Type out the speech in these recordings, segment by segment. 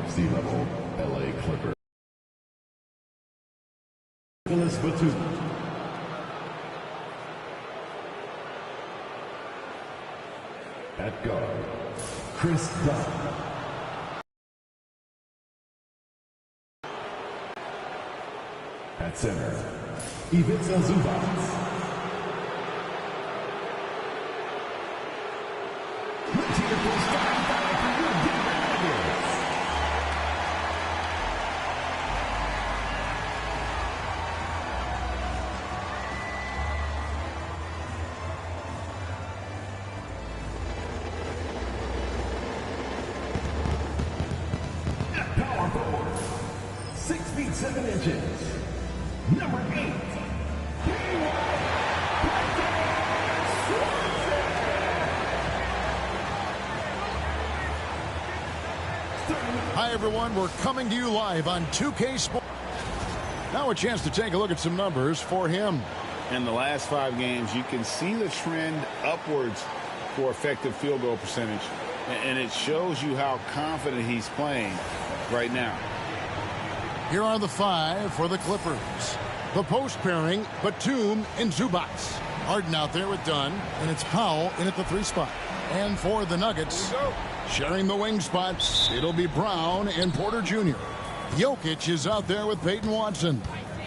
from sea level, LA Clippers. Nicholas Batum. At guard, Chris Dunn. At center, Ivica Zubac. Power forward, 6 feet 7 inches, number 8. Hi everyone, we're coming to you live on 2K Sports. Now a chance to take a look at some numbers for him. In the last 5 games, you can see the trend upwards for effective field goal percentage. And it shows you how confident he's playing right now. Here are the 5 for the Clippers. The post pairing, Batum and Zubac. Harden out there with Dunn, and it's Powell in at the 3 spot. And for the Nuggets, sharing the wing spots, it'll be Brown and Porter Jr. Jokic is out there with Peyton Watson,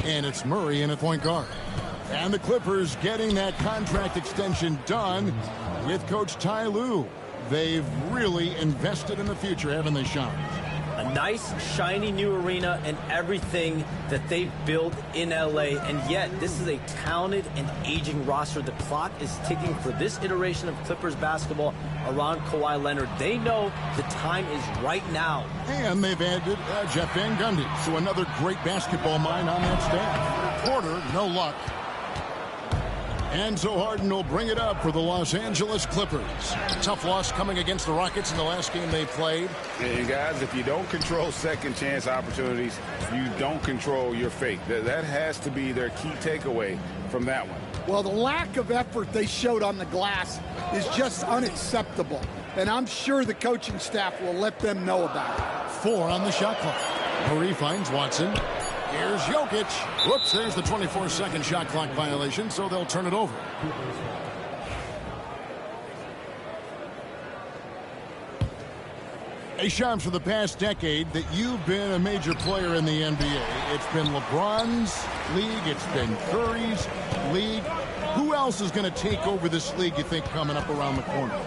and it's Murray in at point guard. And the Clippers getting that contract extension done with Coach Ty Lue. They've really invested in the future, haven't they, Sean? A nice, shiny new arena and everything that they've built in LA. And yet, this is a talented and aging roster. The clock is ticking for this iteration of Clippers basketball around Kawhi Leonard. They know the time is right now. And they've added Jeff Van Gundy, so another great basketball mind on that staff. Porter, no luck. And so Harden will bring it up for the Los Angeles Clippers. A tough loss coming against the Rockets in the last game they played. And guys, if you don't control second chance opportunities, you don't control your fate. That has to be their key takeaway from that one. Well, the lack of effort they showed on the glass is just unacceptable. And I'm sure the coaching staff will let them know about it. 4 on the shot clock. Murray finds Watson. Here's Jokic. Whoops, there's the 24-second shot clock violation, so they'll turn it over. Hey, Shams, for the past decade that you've been a major player in the NBA, it's been LeBron's league, it's been Curry's league. Who else is going to take over this league, you think, coming up around the corner?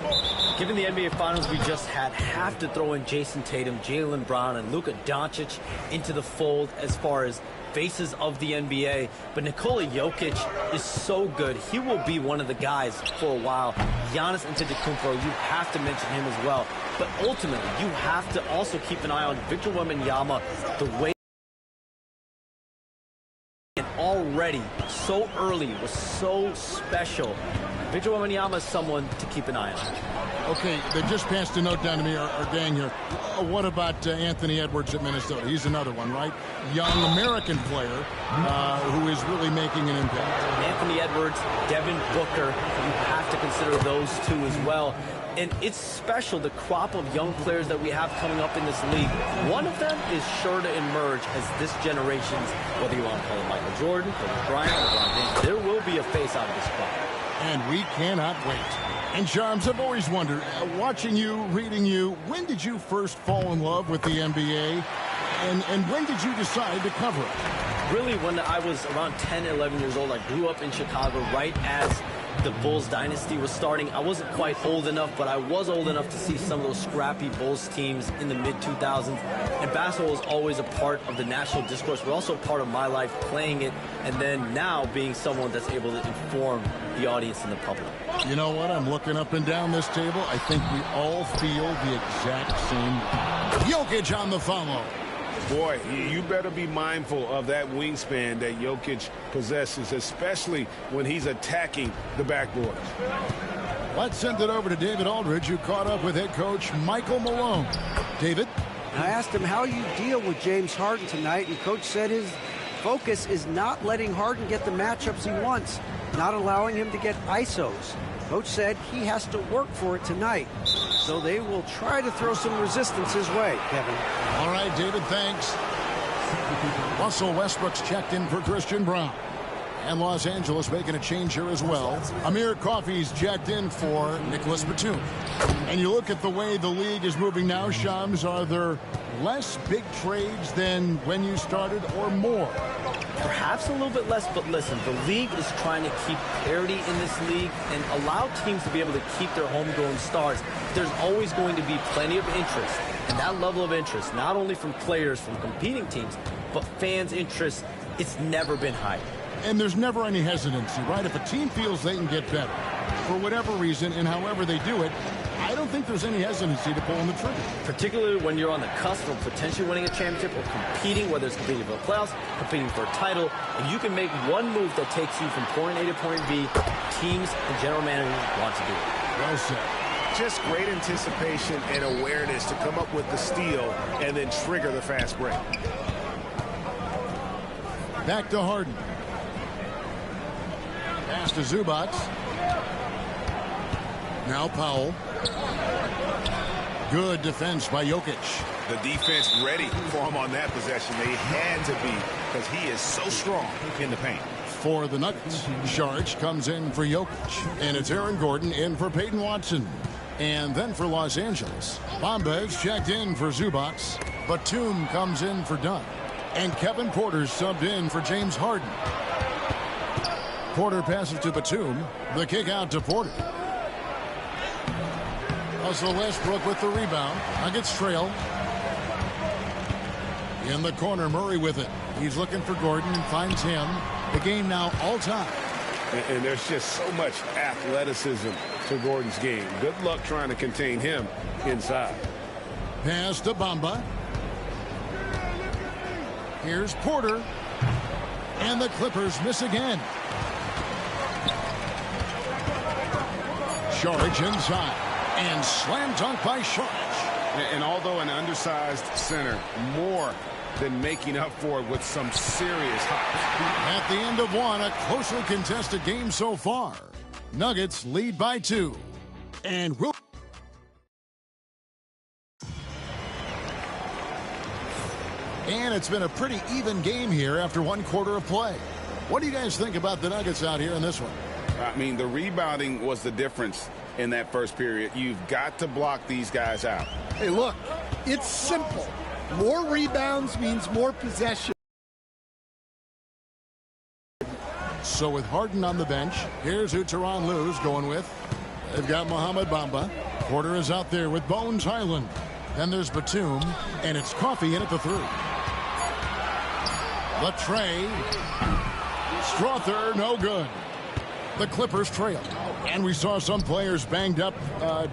Given the NBA Finals we just had, have to throw in Jason Tatum, Jaylen Brown, and Luka Doncic into the fold as far as faces of the NBA. But Nikola Jokic is so good. He will be one of the guys for a while. Giannis Antetokounmpo, you have to mention him as well. But ultimately, you have to also keep an eye on Victor Wembanyama, the way and already so early was so special. Victor Wembanyama is someone to keep an eye on. Okay, they just passed a note down to me, our gang here. What about Anthony Edwards at Minnesota? He's another one, right? Young American player who is really making an impact. Anthony Edwards, Devin Booker, you have to consider those 2 as well. And it's special, the crop of young players that we have coming up in this league. One of them is sure to emerge as this generation's, whether you want to call him Michael Jordan, Kobe Bryant, LeBron James, there will be a face out of this crop. And we cannot wait. And Shams, I've always wondered, watching you, reading you, when did you first fall in love with the NBA? And when did you decide to cover it? Really, when I was around 10, 11 years old, I grew up in Chicago right as the Bulls dynasty was starting. I wasn't quite old enough, but I was old enough to see some of those scrappy Bulls teams in the mid-2000s. And basketball was always a part of the national discourse, but also part of my life playing it, and then now being someone that's able to inform the audience and the public. You know what? I'm looking up and down this table. I think we all feel the exact same. Jokic on the follow. Boy, you better be mindful of that wingspan that Jokic possesses, especially when he's attacking the backboard. Let's send it over to David Aldridge, who caught up with head coach Michael Malone. David? I asked him how you deal with James Harden tonight, and coach said his focus is not letting Harden get the matchups he wants, not allowing him to get ISOs. Coach said he has to work for it tonight, so they will try to throw some resistance his way, Kevin. All right, David, thanks. Russell Westbrook's checked in for Christian Braun. And Los Angeles making a change here as well. Amir Coffey's checked in for Nicholas Batum. And you look at the way the league is moving now, Shams, are there less big trades than when you started or more? Perhaps a little bit less, but listen, the league is trying to keep parity in this league and allow teams to be able to keep their homegrown stars. There's always going to be plenty of interest, and that level of interest, not only from players from competing teams, but fans' interest, it's never been higher. And there's never any hesitancy, right? If a team feels they can get better, for whatever reason, and however they do it, I don't think there's any hesitancy to pulling the trigger. Particularly when you're on the cusp of potentially winning a championship or competing, whether it's competing for the playoffs, competing for a title, and you can make one move that takes you from point A to point B, teams and general managers want to do it. Well said. Just great anticipation and awareness to come up with the steal and then trigger the fast break. Back to Harden. Pass to Zubac. Now Powell. Good defense by Jokic. The defense ready for him on that possession. They had to be because he is so strong in the paint. For the Nuggets, Saric comes in for Jokic. And it's Aaron Gordon in for Peyton Watson. And then for Los Angeles, Bombas checked in for Zubac. Batum comes in for Dunn. And Kevin Porter's subbed in for James Harden. Porter passes to Batum. The kick out to Porter. Russell Westbrook with the rebound. Nuggets trail. In the corner, Murray with it. He's looking for Gordon and finds him. The game now all time. And there's just so much athleticism to Gordon's game. Good luck trying to contain him inside. Pass to Bamba. Here's Porter. And the Clippers miss again. Saric inside. And slam dunk by Saric. And although an undersized center, more than making up for it with some serious hops. At the end of one, a closely contested game so far. Nuggets lead by 2. And we'll... And it's been a pretty even game here after one quarter of play. What do you guys think about the Nuggets out here in this one? I mean, the rebounding was the difference in that first period. You've got to block these guys out. Hey, look, it's simple. More rebounds means more possession. So with Harden on the bench, here's who Tyronn Lue's going with. They've got Mohamed Bamba. Porter is out there with Bones Highland. Then there's Batum, and it's Coffey in at the 3. The tray. Strother, no good. The Clippers trail. And we saw some players banged up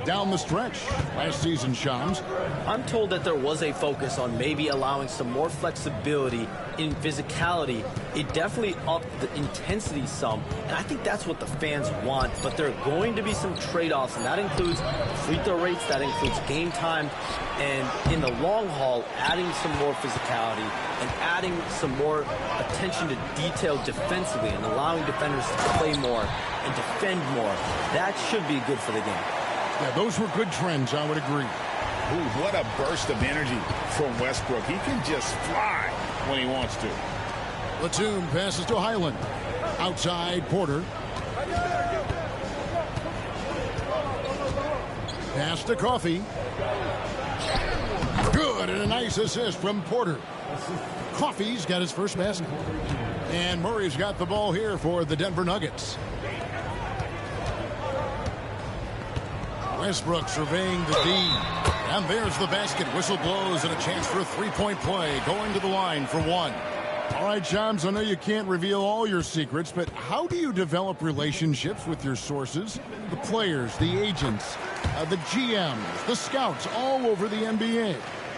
down the stretch last season, Shams. I'm told that there was a focus on maybe allowing some more flexibility in physicality. It definitely upped the intensity some, and I think that's what the fans want. But there are going to be some trade-offs, and that includes free throw rates, that includes game time, and in the long haul, adding some more physicality and adding some more attention to detail defensively and allowing defenders to play more and defend more. That should be good for the game. Yeah, those were good trends, I would agree. Ooh, what a burst of energy from Westbrook. He can just fly when he wants to. Batum passes to Highland. Outside, Porter. Pass to Coffey. Good, and a nice assist from Porter. Coffey's got his first basket. And Murray's got the ball here for the Denver Nuggets. Westbrook surveying the D. And there's the basket. Whistle blows and a chance for a three-point play. Going to the line for 1. All right, Shams, I know you can't reveal all your secrets, but how do you develop relationships with your sources? The players, the agents, the GMs, the scouts all over the NBA.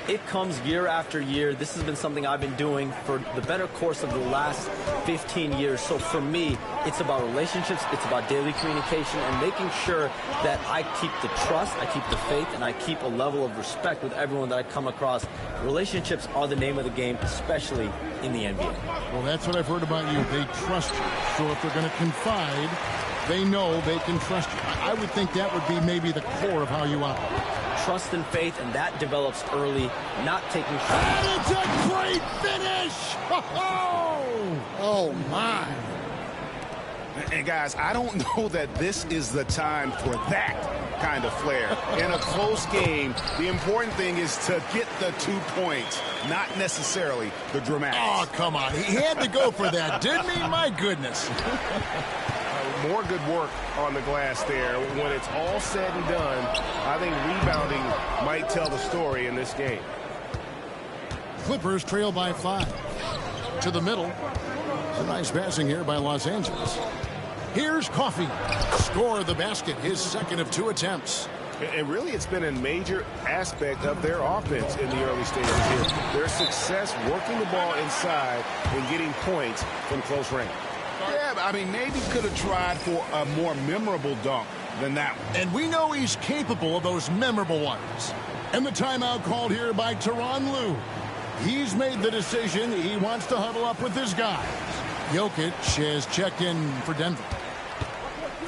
It comes year after year. This has been something I've been doing for the better course of the last 15 years. So for me, it's about relationships, it's about daily communication, and making sure that I keep the trust, I keep the faith, and I keep a level of respect with everyone that I come across. Relationships are the name of the game, especially in the NBA. Well, that's what I've heard about you. They trust you. So if they're going to confide, they know they can trust you. I would think that would be maybe the core of how you operate. trust and faith, and that develops early, not taking shots. And it's a great finish! Oh, my. And guys, I don't know that this is the time for that kind of flair. In a close game, the important thing is to get the 2 points, not necessarily the dramatics. Oh, come on. He had to go for that, didn't he? My goodness. More good work on the glass there. When it's all said and done, I think rebounding might tell the story in this game. Clippers trail by 5. To the middle. It's a nice passing here by Los Angeles. Here's Coffey. Score the basket, his second of 2 attempts. And really, it's been a major aspect of their offense in the early stages here. Their success working the ball inside and getting points from close range. Yeah, I mean, maybe could have tried for a more memorable dunk than that one. And we know he's capable of those memorable ones. And the timeout called here by Tyronn Lue. He's made the decision. He wants to huddle up with his guys. Jokic has checked in for Denver.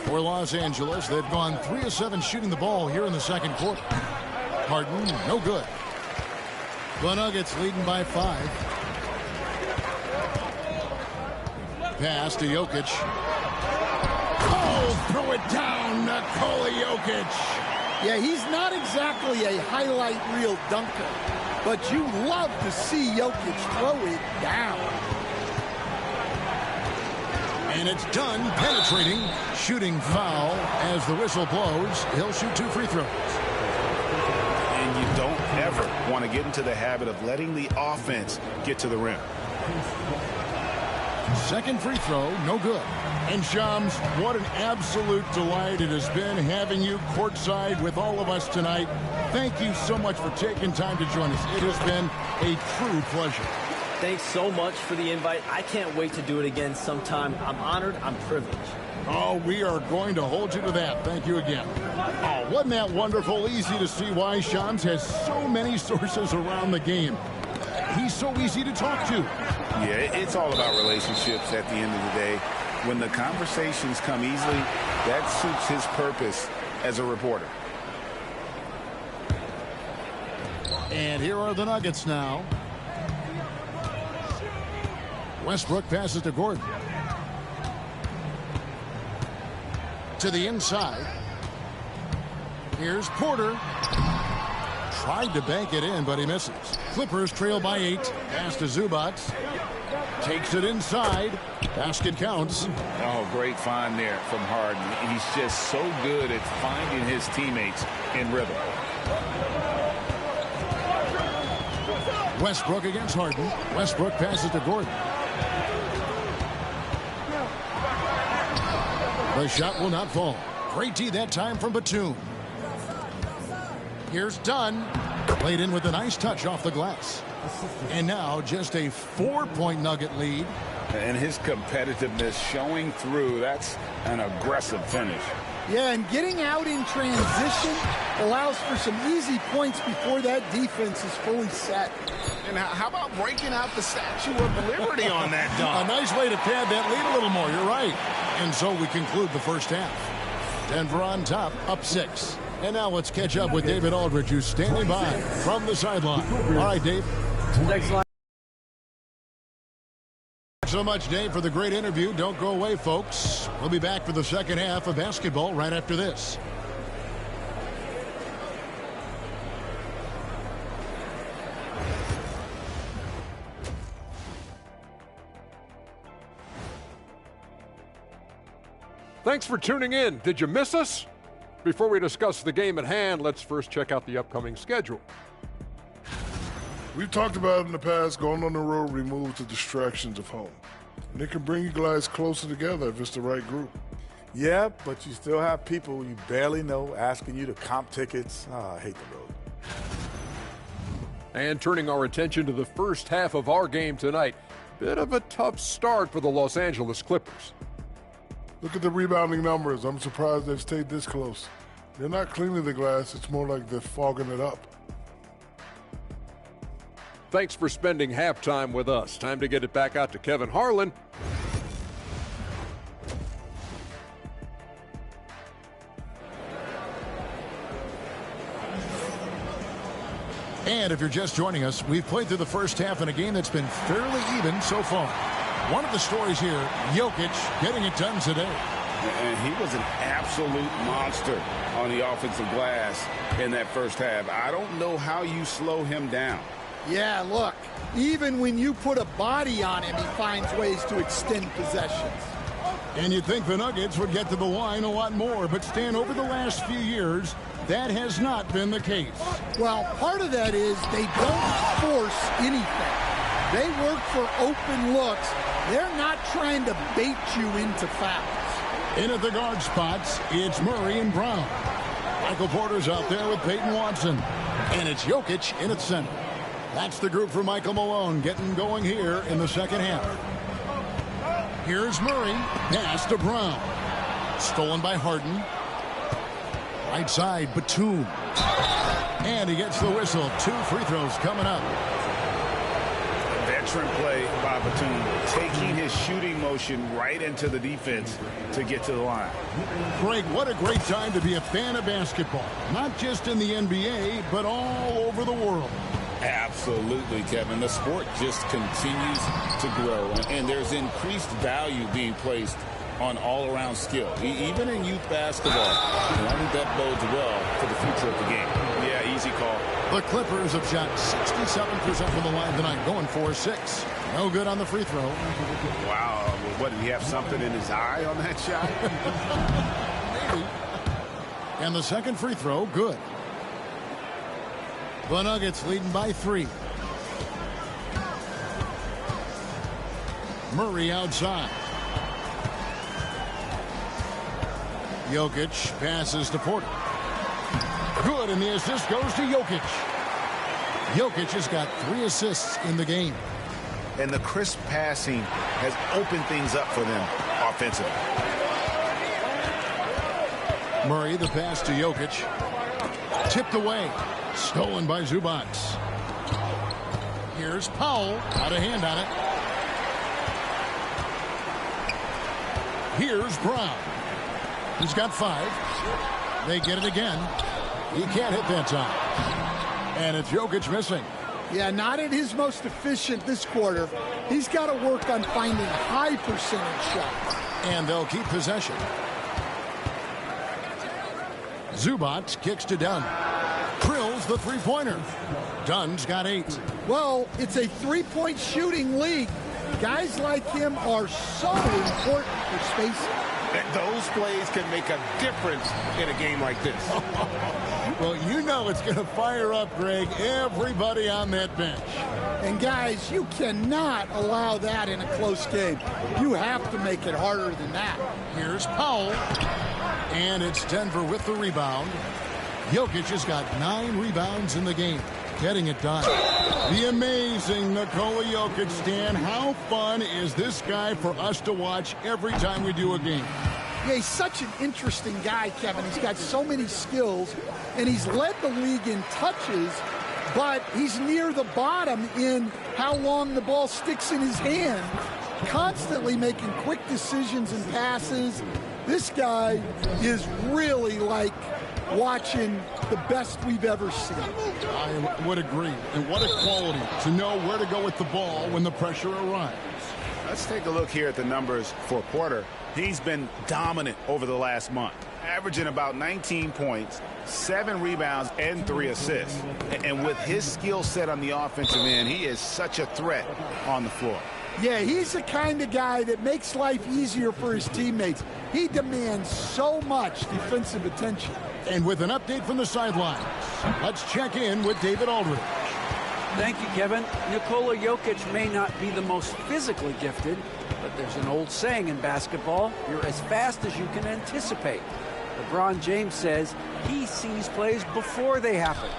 For Los Angeles, they've gone 3 of 7 shooting the ball here in the second quarter. Harden, no good. The Nuggets leading by 5. Pass to Jokic. Oh, throw it down, Nikola Jokic. Yeah, he's not exactly a highlight reel dunker, but you love to see Jokic throw it down. And it's done, penetrating, shooting foul as the whistle blows. He'll shoot 2 free throws. And you don't ever want to get into the habit of letting the offense get to the rim. Second free throw, no good. And Shams, what an absolute delight it has been having you courtside with all of us tonight. Thank you so much for taking time to join us. It has been a true pleasure. Thanks so much for the invite. I can't wait to do it again sometime. I'm honored. I'm privileged. Oh, we are going to hold you to that. Thank you again. Oh, wasn't that wonderful? Easy to see why Shams has so many sources around the game. He's so easy to talk to. Yeah, it's all about relationships at the end of the day. When the conversations come easily, that suits his purpose as a reporter. And here are the Nuggets now. Westbrook passes to Gordon. To the inside. Here's Porter. Tried to bank it in, but he misses. Clippers trail by 8. Pass to Zubac. Takes it inside. Basket counts. Oh, great find there from Harden. He's just so good at finding his teammates in rhythm. Westbrook against Harden. Westbrook passes to Gordon. The shot will not fall. Great D that time from Batum. Here's Dunn. Played in with a nice touch off the glass. And now just a 4-point Nugget lead. And his competitiveness showing through. That's an aggressive finish. Yeah, and getting out in transition allows for some easy points before that defense is fully set. And how about breaking out the Statue of Liberty on that dunk? A nice way to pad that lead a little more. You're right. And so we conclude the first half. Denver on top, up 6. And now let's catch up with David Aldridge, who's standing by from the sideline. All right, Dave. Thanks a lot. Thanks so much, Dave, for the great interview. Don't go away, folks. We'll be back for the second half of basketball right after this. Thanks for tuning in. Did you miss us? Before we discuss the game at hand, let's first check out the upcoming schedule. We've talked about it in the past, going on the road removes the distractions of home. And it can bring you guys closer together if it's the right group. Yeah, but you still have people you barely know asking you to comp tickets. I hate the road. And turning our attention to the first half of our game tonight, bit of a tough start for the Los Angeles Clippers. Look at the rebounding numbers. I'm surprised they've stayed this close. They're not cleaning the glass. It's more like they're fogging it up. Thanks for spending halftime with us. Time to get it back out to Kevin Harlan. And if you're just joining us, we've played through the first half in a game that's been fairly even so far. One of the stories here, Jokic getting it done today. And he was an absolute monster on the offensive glass in that first half. I don't know how you slow him down. Yeah, look, even when you put a body on him, he finds ways to extend possessions. And you'd think the Nuggets would get to the line a lot more, but Stan, over the last few years, that has not been the case. Well, part of that is they don't force anything. They work for open looks. They're not trying to bait you into fouls. In at the guard spots, it's Murray and Brown. Michael Porter's out there with Peyton Watson. And it's Jokic in at center. That's the group for Michael Malone getting going here in the second half. Here's Murray. Pass to Brown. Stolen by Harden. Right side, Batum. And he gets the whistle. 2 free throws coming up. Veteran play by Batum, taking his shooting motion right into the defense to get to the line. Greg, what a great time to be a fan of basketball. Not just in the NBA, but all over the world. Absolutely, Kevin. The sport just continues to grow, and there's increased value being placed on all-around skill, even in youth basketball. And I think that bodes well for the future of the game. Yeah, easy call. The Clippers have shot 67% from the line tonight, going 4-6. No good on the free throw. Wow. What, did he have something in his eye on that shot? Maybe. And the second free throw, good. The Nuggets leading by 3. Murray outside. Jokic passes to Porter. Good, and the assist goes to Jokic. Jokic has got 3 assists in the game. And the crisp passing has opened things up for them offensively. Murray, the pass to Jokic. Tipped away. Stolen by Zubac. Here's Powell. Got a hand on it. Here's Brown. He's got 5. They get it again. He can't hit that time. And it's Jokic missing. Yeah, not at his most efficient this quarter. He's got to work on finding high percentage shots. And they'll keep possession. Zubac kicks to Dunn. Drills the three-pointer. Dunn's got 8. Well, it's a three-point shooting league. Guys like him are so important for spacing. Those plays can make a difference in a game like this. Well, you know it's going to fire up, Greg, everybody on that bench. And, guys, you cannot allow that in a close game. You have to make it harder than that. Here's Powell. And it's Denver with the rebound. Jokic has got 9 rebounds in the game. Getting it done. The amazing Nikola Jokic, Stan. How fun is this guy for us to watch every time we do a game? Yeah, he's such an interesting guy, Kevin. He's got so many skills, and he's led the league in touches, but he's near the bottom in how long the ball sticks in his hand, constantly making quick decisions and passes. This guy is really like watching the best we've ever seen. I would agree. And what a quality to know where to go with the ball when the pressure arrives. Let's take a look here at the numbers for Porter. He's been dominant over the last month, averaging about 19 points, 7 rebounds, and 3 assists. And with his skill set on the offensive end, he is such a threat on the floor. Yeah, he's the kind of guy that makes life easier for his teammates. He demands so much defensive attention. And with an update from the sidelines, let's check in with David Aldridge. Thank you, Kevin. Nikola Jokic may not be the most physically gifted, but there's an old saying in basketball, you're as fast as you can anticipate. LeBron James says he sees plays before they happen.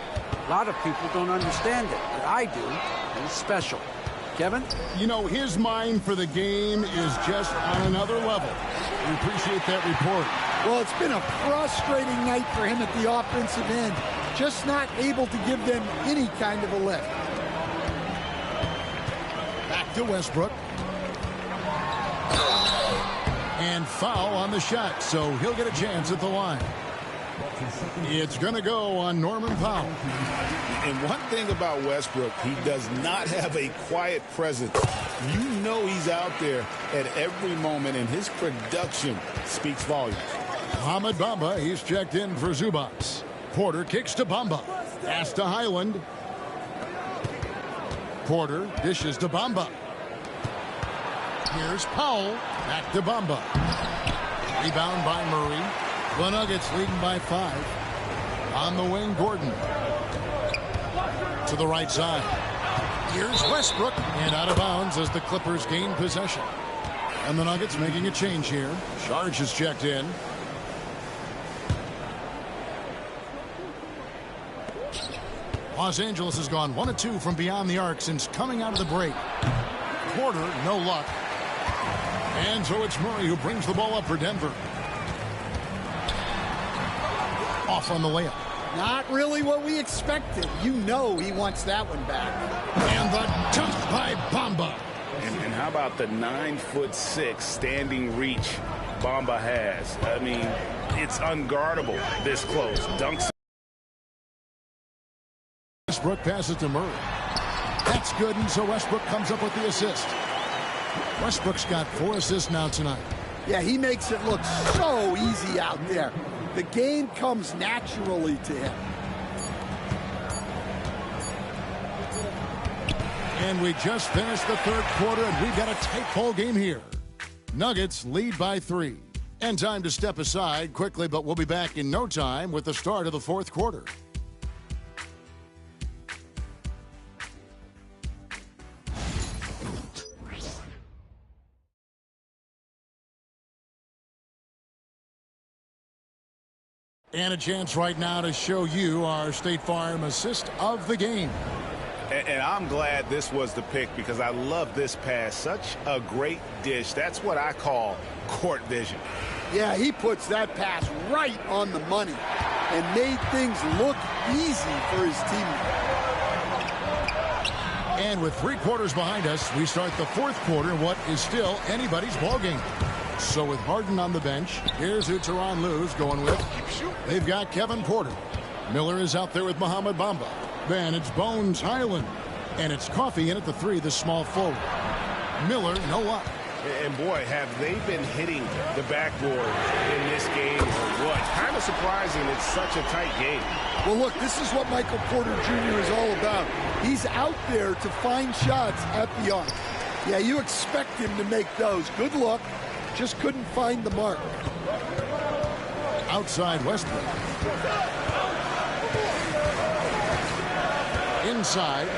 A lot of people don't understand it, but I do. He's special. Kevin? You know, his mind for the game is just on another level. We appreciate that report. Well, it's been a frustrating night for him at the offensive end, just not able to give them any kind of a lift. Back to Westbrook. And foul on the shot, so he'll get a chance at the line. It's going to go on Norman Powell. And one thing about Westbrook, he does not have a quiet presence. You know he's out there at every moment, and his production speaks volumes. Mohamed Bamba, he's checked in for Zubac. Porter kicks to Bamba. Pass to Highland. Porter dishes to Bamba. Here's Powell. Back to Bamba. Rebound by Murray. The Nuggets leading by 5. On the wing, Gordon. To the right side. Here's Westbrook. And out of bounds as the Clippers gain possession. And the Nuggets making a change here. Sharge is checked in. Los Angeles has gone 1 of 2 from beyond the arc since coming out of the break. Porter, no luck. And so it's Murray who brings the ball up for Denver. Off on the layup. Not really what we expected. You know he wants that one back. And the dunk by Bamba. And how about the 9'6" standing reach Bamba has? I mean, it's unguardable this close. Dunks. Westbrook passes to Murray. That's good, and so Westbrook comes up with the assist. Westbrook's got 4 assists now tonight. Yeah, he makes it look so easy out there. The game comes naturally to him. And we just finished the third quarter, and we've got a tight ball game here. Nuggets lead by 3. And time to step aside quickly, but we'll be back in no time with the start of the fourth quarter. And a chance right now to show you our State Farm assist of the game. And I'm glad this was the pick because I love this pass. Such a great dish. That's what I call court vision. Yeah, he puts that pass right on the money and made things look easy for his teammate. And with 3 quarters behind us, we start the fourth quarter in what is still anybody's ball game. So with Harden on the bench, here's who Tyronn Lue's going with. They've got Kevin Porter. Miller is out there with Mohamed Bamba. Then it's Bones Highland. And it's Coffey in at the 3, the small forward. Miller, no luck. And boy, have they been hitting the backboard in this game or what? Kind of surprising it's such a tight game. Well, look, this is what Michael Porter Jr. is all about. He's out there to find shots at the arc. Yeah, you expect him to make those. Good luck. Just couldn't find the mark. Outside Westbrook. Inside.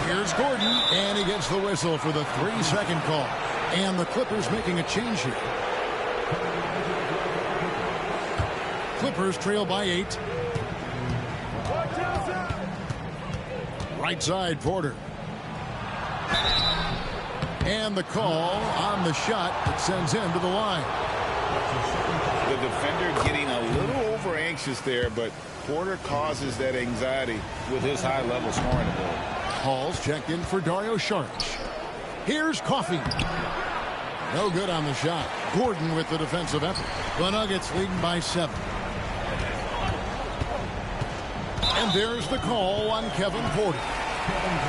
Here's Gordon, and he gets the whistle for the 3-second call. And the Clippers making a change here. Clippers trail by 8. Right side, Porter. And the call on the shot that sends him to the line. The defender getting a little over anxious there, but Porter causes that anxiety with his high-level scoring ability. Hall's checked in for Dario Saric. Here's Coffey. No good on the shot. Gordon with the defensive effort. The Nuggets leading by 7. And there's the call on Kevin Porter.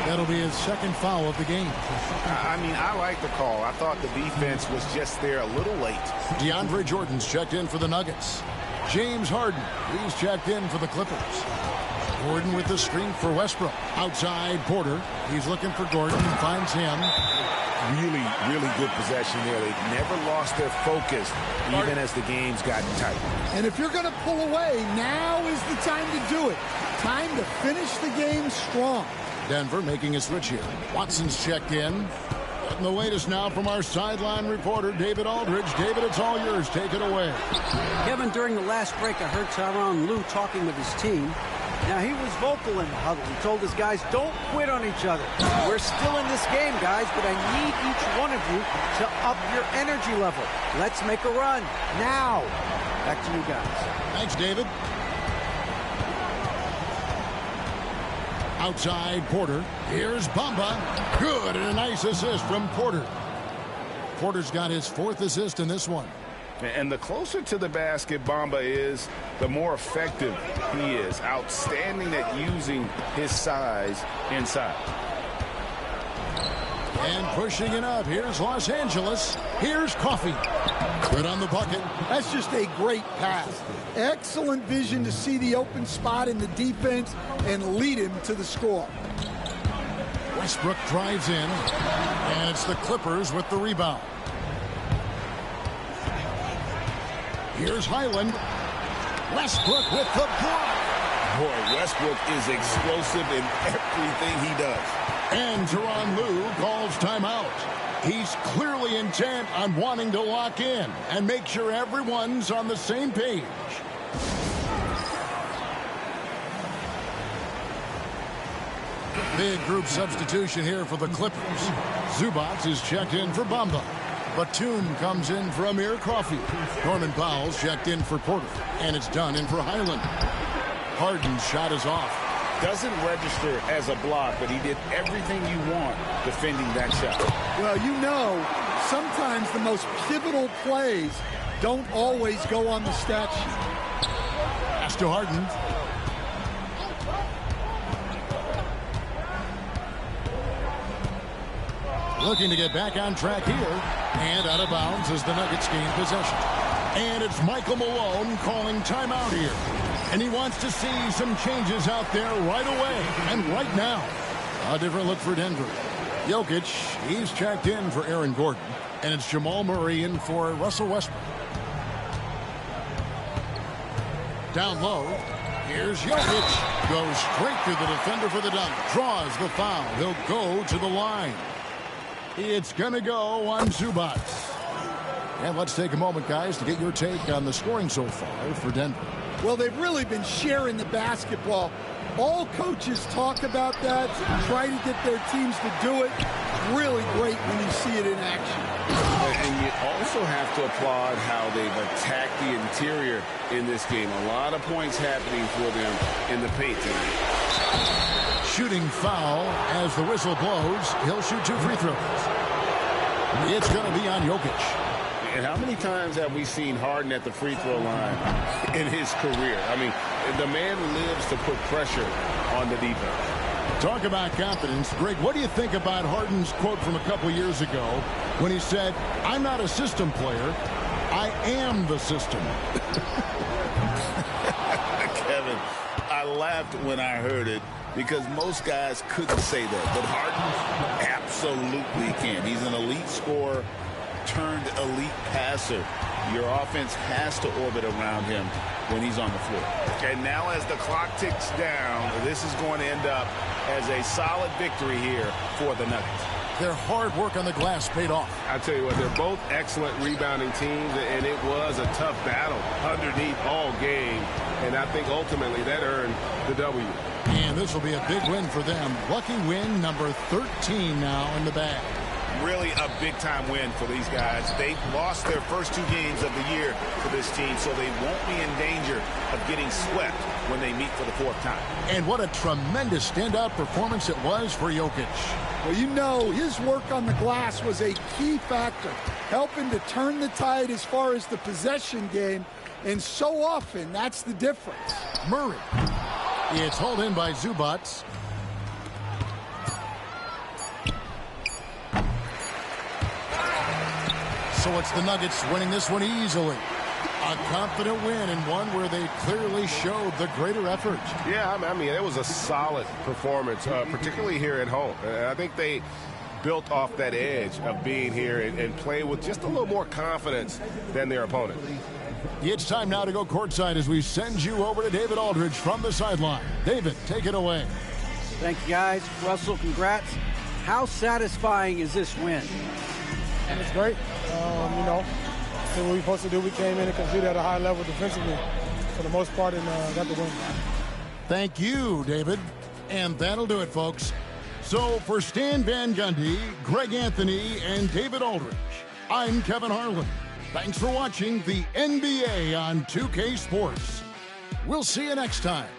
That'll be his second foul of the game. I mean, I like the call. I thought the defense was just there a little late. DeAndre Jordan's checked in for the Nuggets. James Harden, he's checked in for the Clippers. Gordon with the screen for Westbrook. Outside Porter. He's looking for Gordon and finds him. Really, really good possession there. They've never lost their focus, even as the game's gotten tight. And if you're going to pull away, now is the time to do it. Time to finish the game strong. Denver making a switch here. Watson's checked in. And the latest now from our sideline reporter, David Aldridge. David, it's all yours. Take it away. Kevin, during the last break, I heard Tyronn Lue talking with his team. Now, he was vocal in the huddle. He told his guys, don't quit on each other. We're still in this game, guys, but I need each one of you to up your energy level. Let's make a run now. Back to you guys. Thanks, David. Outside Porter. Here's Bamba. Good, and a nice assist from Porter. Porter's got his 4th assist in this one. And the closer to the basket Bamba is, the more effective he is. Outstanding at using his size inside. And pushing it up. Here's Los Angeles. Here's Coffey. Good on the bucket. That's just a great pass. Excellent vision to see the open spot in the defense and lead him to the score. Westbrook drives in, and it's the Clippers with the rebound. Here's Highland. Westbrook with the block. Boy, Westbrook is explosive in everything he does. And Tyronn Lue calls timeout. He's clearly intent on wanting to lock in and make sure everyone's on the same page. Big group substitution here for the Clippers. Zubac is checked in for Bamba. Batum comes in for Amir Coffey. Norman Powell's checked in for Porter. And it's done in for Highland. Harden's shot is off. Doesn't register as a block, but he did everything you want defending that shot. Well, you know, sometimes the most pivotal plays don't always go on the stat sheet. Pass to Harden. Looking to get back on track here. And out of bounds as the Nuggets gain possession. And it's Michael Malone calling timeout here. And he wants to see some changes out there right away and right now. A different look for Denver. Jokic, he's checked in for Aaron Gordon. And it's Jamal Murray in for Russell Westbrook. Down low. Here's Jokic. Goes straight through the defender for the dunk. Draws the foul. He'll go to the line. It's going to go on Zubac. And let's take a moment, guys, to get your take on the scoring so far for Denver. Well, they've really been sharing the basketball. All coaches talk about that, try to get their teams to do it. Really great when you see it in action. And you also have to applaud how they've attacked the interior in this game. A lot of points happening for them in the paint tonight. Shooting foul as the whistle blows. He'll shoot 2 free throws. It's going to be on Jokic. And how many times have we seen Harden at the free throw line in his career? I mean, the man lives to put pressure on the defense. Talk about confidence. Greg, what do you think about Harden's quote from a couple years ago when he said, "I'm not a system player, I am the system"? Kevin, I laughed when I heard it because most guys couldn't say that. But Harden absolutely can. He's an elite scorer turned elite passer. Your offense has to orbit around him when he's on the floor. And now as the clock ticks down, this is going to end up as a solid victory here for the Nuggets. Their hard work on the glass paid off. I tell you what, they're both excellent rebounding teams, and it was a tough battle underneath all game. And I think ultimately that earned the W. And this will be a big win for them. Lucky win number 13 now in the bag. Really a big-time win for these guys. They lost their first 2 games of the year for this team, so they won't be in danger of getting swept when they meet for the 4th time. And what a tremendous standout performance it was for Jokic. Well, you know, his work on the glass was a key factor, helping to turn the tide as far as the possession game, and so often that's the difference. Murray. It's hauled in by Zubac. So it's the Nuggets winning this one easily. A confident win and one where they clearly showed the greater effort. Yeah, I mean, it was a solid performance, particularly here at home. I think they built off that edge of being here and playing with just a little more confidence than their opponent. It's time now to go courtside as we send you over to David Aldridge from the sideline. David, take it away. Thank you, guys. Russell, congrats. How satisfying is this win? It's great. You know, did what we were supposed to do. We came in and competed at a high level defensively for the most part and got the win. Thank you, David. And that'll do it, folks. So for Stan Van Gundy, Greg Anthony, and David Aldridge, I'm Kevin Harlan. Thanks for watching the NBA on 2K Sports. We'll see you next time.